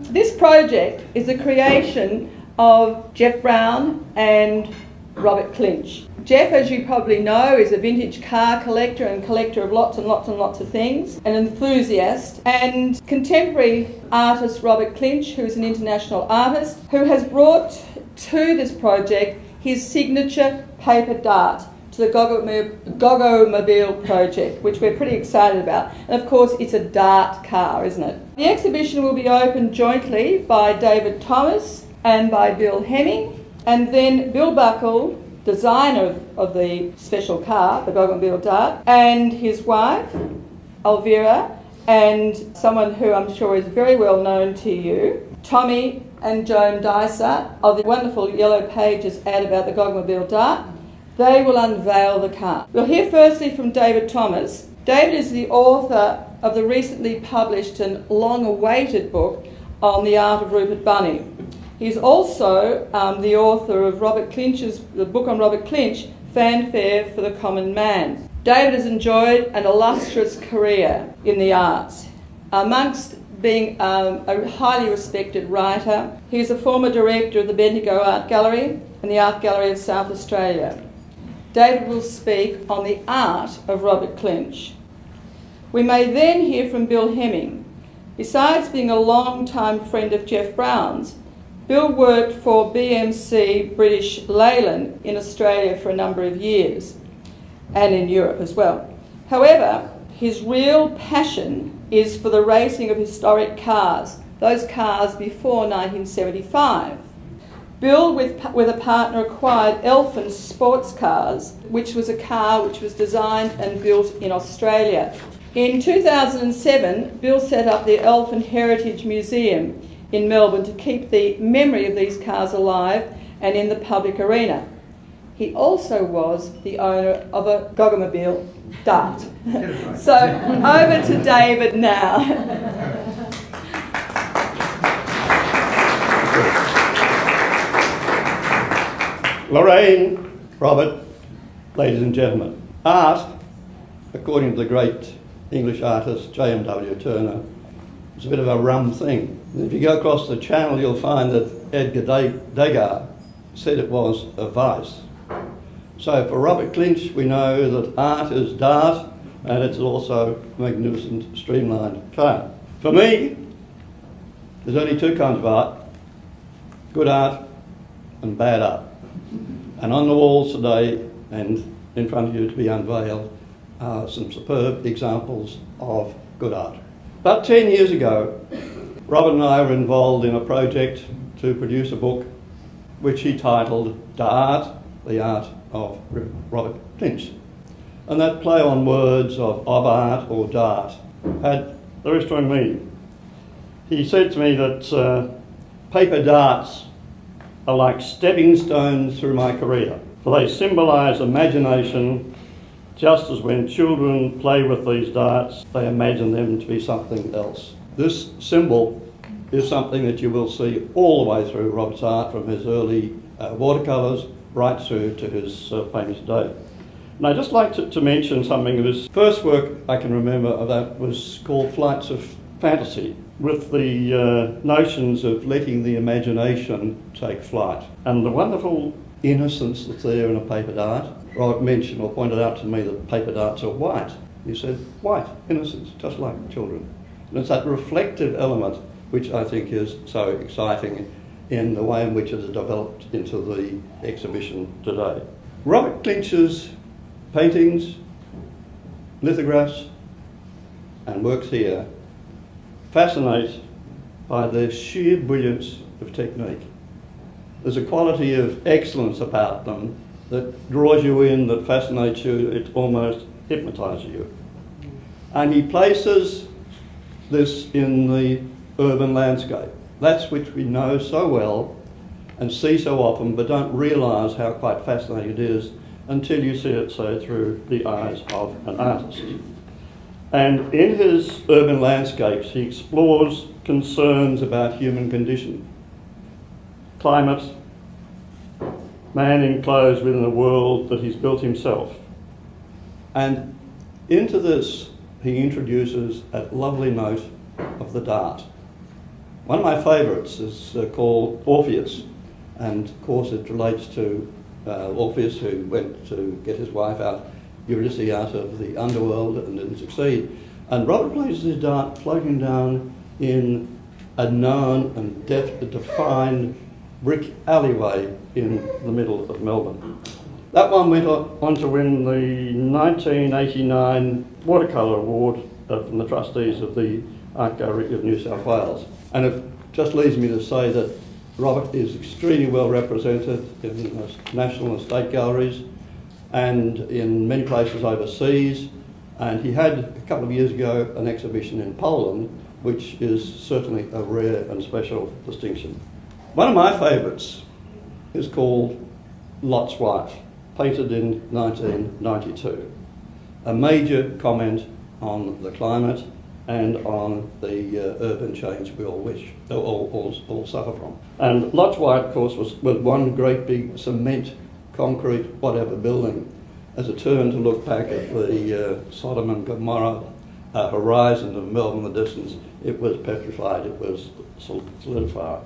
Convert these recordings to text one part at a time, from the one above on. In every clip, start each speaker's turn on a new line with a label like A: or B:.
A: This project is a creation of Jeff Brown and Robert Clinch. Jeff, as you probably know, is a vintage car collector and collector of lots and lots and lots of things, an enthusiast, and contemporary artist Robert Clinch, who is an international artist, who has brought to this project his signature paper dart to the Goggomobil Project, which we're pretty excited about. And of course, it's a dart car, isn't it? The exhibition will be opened jointly by David Thomas and by Bill Hemming, and then Bill Buckle, designer of the special car, the Goggomobil Dart, and his wife, Elvira, and someone who I'm sure is very well known to you, Tommy and Joan Dysart, of the wonderful Yellow Pages ad about the Goggomobil Dart. They will unveil the car. We'll hear firstly from David Thomas. David is the author of the recently published and long-awaited book on the art of Rupert Bunny. He's also the author of the book on Robert Clinch, Fanfare for the Common Man. David has enjoyed an illustrious career in the arts. Amongst being a highly respected writer, he is a former director of the Bendigo Art Gallery and the Art Gallery of South Australia. David will speak on the art of Robert Clinch. We may then hear from Bill Hemming. Besides being a long-time friend of Jeff Brown's, Bill worked for BMC British Leyland in Australia for a number of years, and in Europe as well. However, his real passion is for the racing of historic cars, those cars before 1975. Bill, with a partner, acquired Elfin sports cars, which was a car which was designed and built in Australia. In 2007, Bill set up the Elfin Heritage Museum in Melbourne to keep the memory of these cars alive and in the public arena. He also was the owner of a Goggomobil Dart. So over to David now.
B: Lauraine, Robert, ladies and gentlemen. Art, according to the great English artist J.M.W. Turner, is a bit of a rum thing. And if you go across the channel, you'll find that Edgar Degas said it was a vice. So for Robert Clinch, we know that art is dart, and it's also a magnificent streamlined car. For me, there's only two kinds of art: good art and bad art. And on the walls today, and in front of you to be unveiled, are some superb examples of good art. About 10 years ago, Robert and I were involved in a project to produce a book which he titled Dart, the Art of Robert Clinch. And that play on words of art or dart had very strong meaning. He said to me that paper darts are like stepping stones through my career, for they symbolise imagination, just as when children play with these darts, they imagine them to be something else. This symbol is something that you will see all the way through Robert's art, from his early watercolours right through to his famous day. And I'd just like to mention something of his first work I can remember of that was called Flights of Fantasy, with the notions of letting the imagination take flight. And the wonderful innocence that's there in a paper dart. Robert mentioned or pointed out to me that paper darts are white. He said, white, innocence, just like children. And it's that reflective element which I think is so exciting in the way in which it has developed into the exhibition today. Robert Clinch's paintings, lithographs and works here fascinate by their sheer brilliance of technique. There's a quality of excellence about them that draws you in, that fascinates you, it almost hypnotises you. And he places this in the urban landscape. That's which we know so well and see so often, but don't realise how quite fascinating it is until you see it, say, through the eyes of an artist. And in his urban landscapes, he explores concerns about human condition, climate, man enclosed within a world that he's built himself. And into this, he introduces that lovely note of the dart. One of my favourites is called Orpheus, and of course it relates to Orpheus, who went to get his wife Eurydice out of the underworld and didn't succeed. And Robert places his dart floating down in a known and defined brick alleyway in the middle of Melbourne. That one went on to win the 1989 Watercolour Award from the trustees of the Art Gallery of New South Wales. And it just leads me to say that Robert is extremely well represented in national and state galleries and in many places overseas. And he had, a couple of years ago, an exhibition in Poland, which is certainly a rare and special distinction. One of my favourites is called Lot's Wife, painted in 1992. A major comment on the climate and on the urban change we all suffer from. And Lot's Wife, of course, was one great big cement, concrete, whatever building, as a turn to look back at the Sodom and Gomorrah horizon of Melbourne in the distance. It was petrified, it was solidified.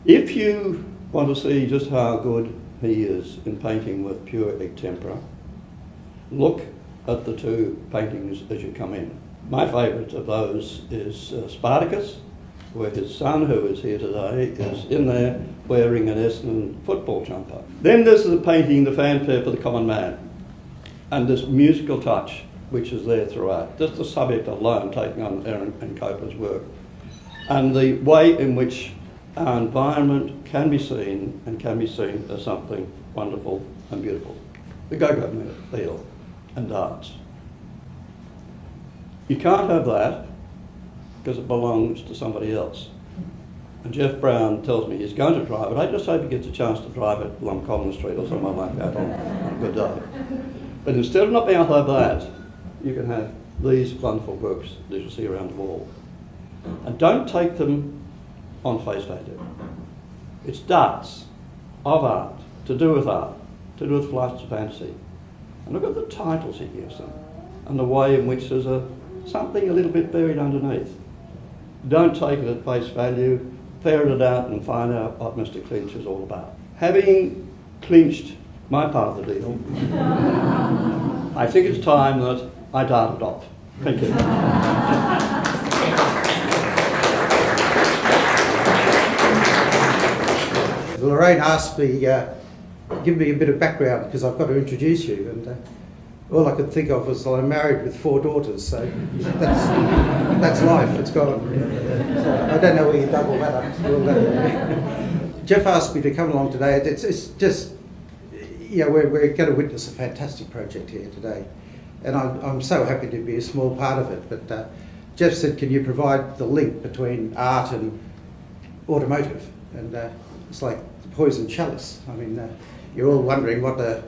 B: If you want to see just how good he is in painting with pure tempera, look at the two paintings as you come in. My favourite of those is Spartacus, where his son, who is here today, is in there wearing an Essendon football jumper. Then there's the painting, The Fanfare for the Common Man, and this musical touch which is there throughout. Just the subject alone taking on Aaron and Coper's work, and the way in which our environment can be seen as something wonderful and beautiful. The Goggomobil and Darts. You can't have that because it belongs to somebody else. And Jeff Brown tells me he's going to drive it. I just hope he gets a chance to drive it along Common Street or somewhere like that on a good day. But instead of not being able to have that, you can have these wonderful works that you see around the wall. And don't take them on face value. It's darts of art, to do with art, to do with flights of fantasy. And look at the titles he gives them and the way in which there's something a little bit buried underneath. Don't take it at face value, ferret it out and find out what Mr. Clinch is all about. Having clinched my part of the deal, I think it's time that I darted off. Thank you.
C: Lauraine asked me, give me a bit of background because I've got to introduce you, and all I could think of was that I'm married with 4 daughters, so that's life, it's gone. So I don't know where you double that up. Jeff asked me to come along today. It's just, we're going to witness a fantastic project here today, and I'm so happy to be a small part of it, but Jeff said, can you provide the link between art and automotive? And it's like the poison chalice. I mean, you're all wondering what a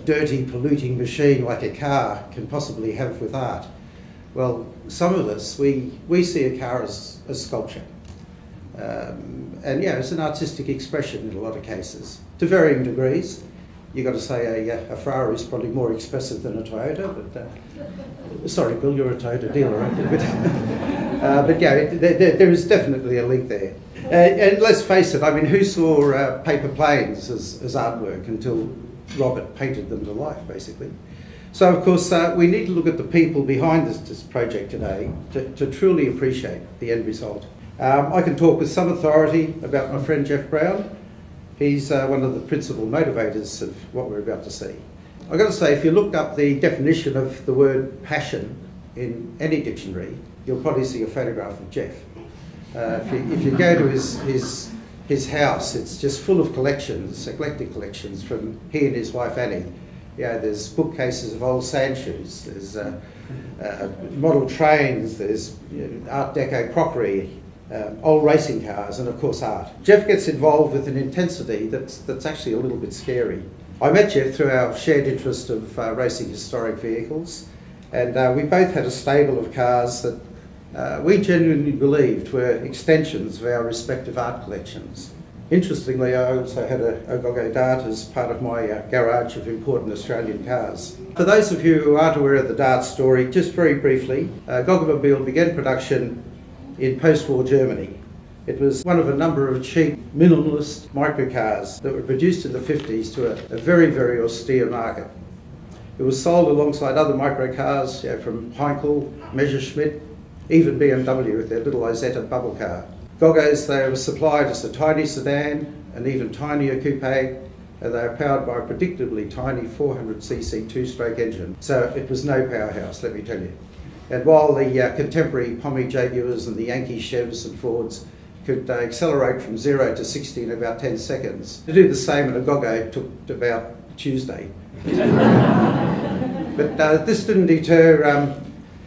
C: dirty, polluting machine like a car can possibly have with art. Well, some of us, we see a car as sculpture. And it's an artistic expression in a lot of cases, to varying degrees. You've got to say a Ferrari is probably more expressive than a Toyota, but sorry, Bill, you're a Toyota dealer, aren't you? But there is definitely a link there. And let's face it, I mean, who saw paper planes as artwork until Robert painted them to life, basically? So, of course, we need to look at the people behind this project today to truly appreciate the end result. I can talk with some authority about my friend Jeff Brown. He's one of the principal motivators of what we're about to see. I've got to say, if you looked up the definition of the word passion in any dictionary, you'll probably see a photograph of Jeff. If you go to his house, it's just full of collections, eclectic collections from he and his wife Annie. There's bookcases of old sand shoes, there's model trains, there's Art Deco crockery, old racing cars, and of course art. Jeff gets involved with an intensity that's actually a little bit scary. I met Jeff through our shared interest of racing historic vehicles, and we both had a stable of cars that we genuinely believed were extensions of our respective art collections. Interestingly, I also had a Goggomobil Dart as part of my garage of important Australian cars. For those of you who aren't aware of the Dart story, just very briefly, Goggomobil began production in post-war Germany. It was one of a number of cheap, minimalist microcars that were produced in the 50s to a very, very austere market. It was sold alongside other microcars, from Heinkel, Messerschmitt, even BMW with their little Isetta bubble car. Goggos, they were supplied as a tiny sedan, an even tinier coupe, and they are powered by a predictably tiny 400cc two-stroke engine. So it was no powerhouse, let me tell you. And while the contemporary Pommy Jaguars and the Yankee Chevs and Fords could accelerate from 0 to 60 in about 10 seconds, to do the same in a Goggo took about Tuesday. But this didn't deter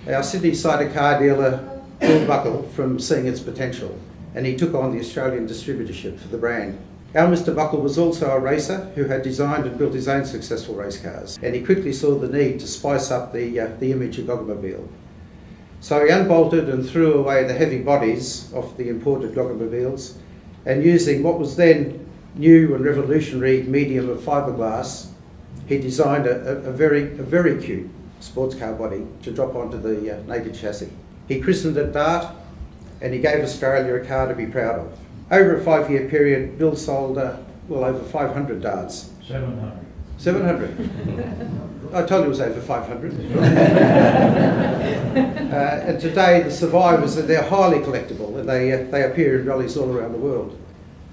C: our Sydney-sided car dealer, Bill Buckle, from seeing its potential, and he took on the Australian distributorship for the brand. Our Mr. Buckle was also a racer who had designed and built his own successful race cars, and he quickly saw the need to spice up the image of Goggomobil. So he unbolted and threw away the heavy bodies of the imported Goggomobiles, and using what was then new and revolutionary medium of fiberglass, he designed a very cute sports car body to drop onto the naked chassis. He christened it Dart, and he gave Australia a car to be proud of. Over a 5-year period, Bill sold over 500 Darts.
D: 700.
C: 700. I told you it was over 500. And today, the survivors, they're highly collectible, and they appear in rallies all around the world.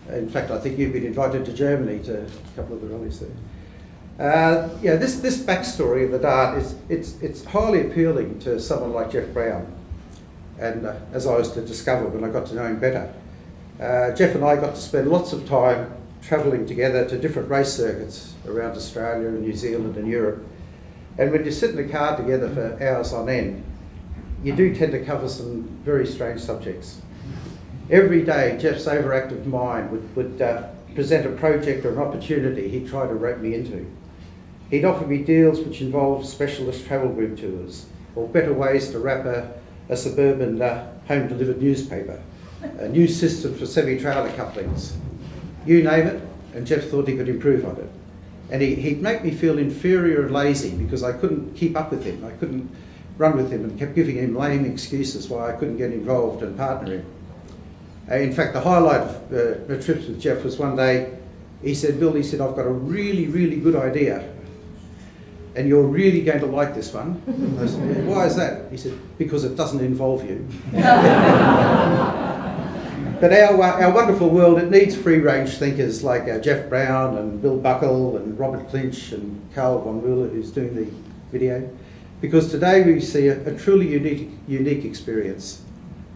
C: In fact, I think you've been invited to Germany to a couple of the rallies there. This backstory of the Dart it's highly appealing to someone like Jeff Brown, and as I was to discover when I got to know him better. Jeff and I got to spend lots of time travelling together to different race circuits around Australia and New Zealand and Europe. And when you sit in a car together for hours on end, you do tend to cover some very strange subjects. Every day, Jeff's overactive mind would present a project or an opportunity he'd try to rope me into. He'd offer me deals which involved specialist travel group tours, or better ways to wrap a suburban home-delivered newspaper, a new system for semi-trailer couplings. You name it, and Jeff thought he could improve on it. And he'd make me feel inferior and lazy because I couldn't keep up with him. I couldn't run with him and kept giving him lame excuses why I couldn't get involved and partner him. In fact, the highlight of my trips with Jeff was one day, he said, Bill, I've got a really, really good idea, and you're really going to like this one. I said, why is that? He said, because it doesn't involve you. But our wonderful world, it needs free-range thinkers like Jeff Brown and Bill Buckle and Robert Clinch and Carl von Müller, who's doing the video, because today we see a truly unique experience.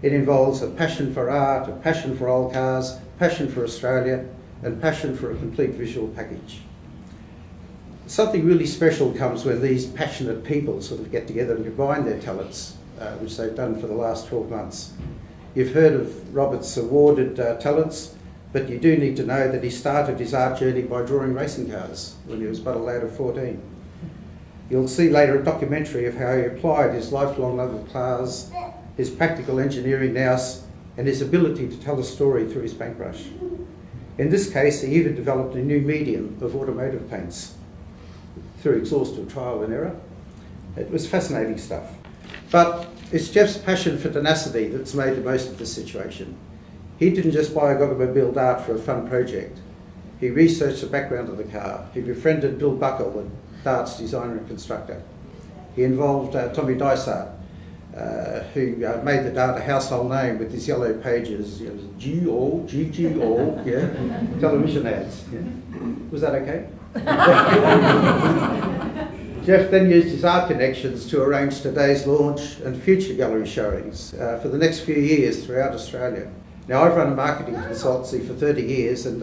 C: It involves a passion for art, a passion for old cars, passion for Australia, and passion for a complete visual package. Something really special comes when these passionate people sort of get together and combine their talents, which they've done for the last 12 months. You've heard of Robert's awarded talents, but you do need to know that he started his art journey by drawing racing cars when he was but a lad of 14. You'll see later a documentary of how he applied his lifelong love of cars, his practical engineering nous, and his ability to tell a story through his paintbrush. In this case, he even developed a new medium of automotive paints through exhaustive trial and error. It was fascinating stuff. But it's Jeff's passion for tenacity that's made the most of this situation. He didn't just buy a Goggomobil Dart for a fun project. He researched the background of the car. He befriended Bill Buckle, the Dart's designer and constructor. He involved Tommy Dysart, who made the Dart a household name with his yellow pages, G-O, G-G-O, yeah, television ads. Yeah. Was that okay? Jeff then used his art connections to arrange today's launch and future gallery showings for the next few years throughout Australia. Now, I've run a marketing consultancy for 30 years, and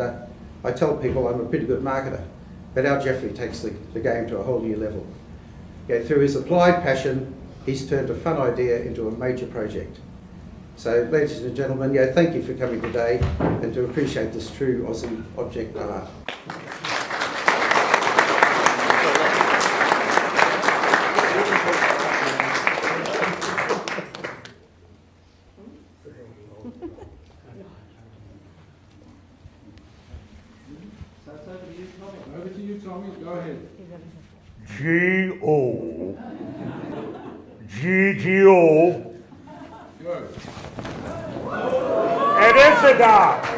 C: I tell people I'm a pretty good marketer, but our Jeffrey takes the game to a whole new level. Yeah, through his applied passion, he's turned a fun idea into a major project. So, ladies and gentlemen, thank you for coming today and to appreciate this true Aussie object art.
D: Over to you, Tommy. Go ahead.
E: G-O. G-G-O.
D: Good.
E: It is a dart.